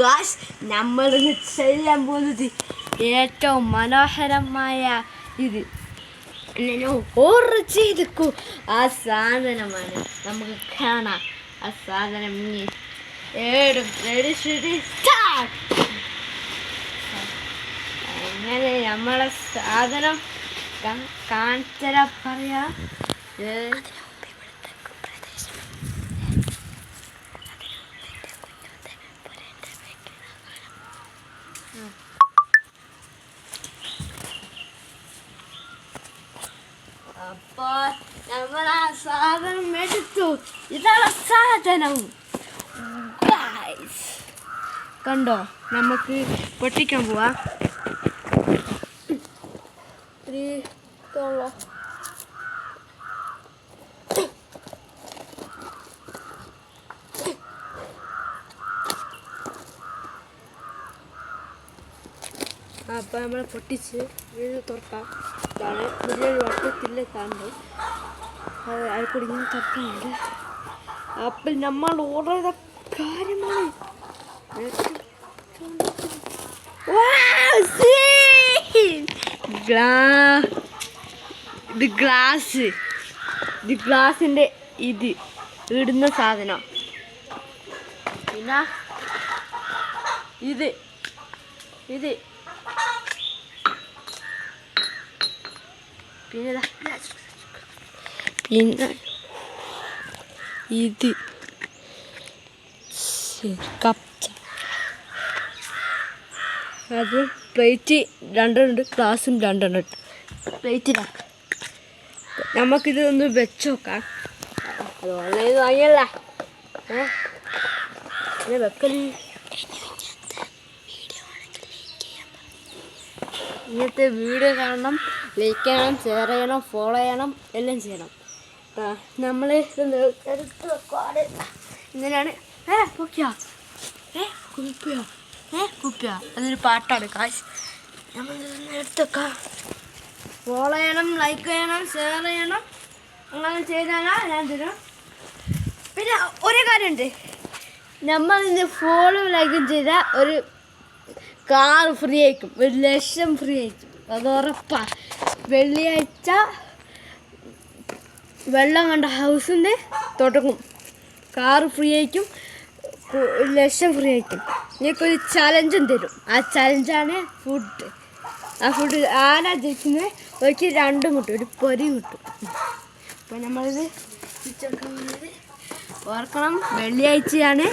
Guys നമ്മളിന്ന് ചെയ്യാൻ പോകുന്നത് ഏറ്റവും മനോഹരമായ ഇത് ഓർച്ചെടുക്കൂ ആ സാധനമാണ്. നമുക്ക് കാണാം ആ സാധനം. അങ്ങനെ നമ്മളെ സാധനം കാണിച്ചര പറയാ. അപ്പൊ നമ്മൾ ആ സാധനം എടുത്തു. ഇതാണ് സാധനം കണ്ടോ. നമുക്ക് പൊട്ടിക്കാൻ പോവാ. അപ്പം നമ്മൾ പൊട്ടിച്ച് ഇത് തുറക്കാം. ഇതാണ് വലിയൊരു വട്ടത്തിലെ കാണുന്നത്. അത് അയൽക്കൂടി ഇങ്ങനെ തുറക്കാനുണ്ട്. അപ്പം നമ്മൾ ഓർഡർ ചെയ്ത കാര്യമാണ്. ഗ്ലാസിൻ്റെ ഇത് ഇടുന്ന സാധനം. പിന്നെ ഇത് പിന്നെ ഇത് കപ്പ. അത് പ്ലേറ്റ് രണ്ടെണ്ണുണ്ട്, ഗ്ലാസും രണ്ടെണ്ണം ഉണ്ട്. പ്ലേറ്റിലാണ്. നമുക്കിതൊന്ന് വെച്ച് നോക്കാം. അത് ഓൺലൈൻ വാങ്ങിയല്ല വെക്കല്. ഇങ്ങനത്തെ വീഡിയോ കാണണം, ലൈക്ക് ചെയ്യണം, ഷെയർ ചെയ്യണം, ഫോളോ ചെയ്യണം, എല്ലാം ചെയ്യണം. നമ്മൾ എടുത്ത് വെക്കാറ് ഇങ്ങനെയാണ്. കുപ്പിയോ കുപ്പിയോ അതൊരു പാട്ടാണ്. കാശ് നമ്മൾ എടുത്ത് വെക്കാം. ഫോളോ ചെയ്യണം, ലൈക്ക് ചെയ്യണം, ഷെയർ ചെയ്യണം. അങ്ങനെ ചെയ്താലാ ഞാൻ തരും. പിന്നെ ഒരു കാര്യമുണ്ട്, നമ്മൾ ഇന്ന് ഫോളോ ലൈക്കും ചെയ്താൽ ഒരു കാർ ഫ്രീ ആയിരിക്കും, 1,00,000 ഫ്രീ ആയിരിക്കും. അത് ഉറപ്പാ. വെള്ളിയാഴ്ച വെള്ളം കണ്ട ഹൗസിൻ്റെ തുടങ്ങും. കാർ ഫ്രീ ആയിരിക്കും, 1,00,000 ഫ്രീ ആയിരിക്കും. നിങ്ങൾക്കൊരു ചലഞ്ചും തരും. ആ ചലഞ്ചാണ് ഫുഡ്. ആ ഫുഡ് ആരാ ജയിക്കുന്നത് അവർക്ക് 2 കിട്ടും, ഒരു പൊരി കിട്ടും. അപ്പോൾ നമ്മളിത് ഓർക്കണം, വെള്ളിയാഴ്ചയാണ്.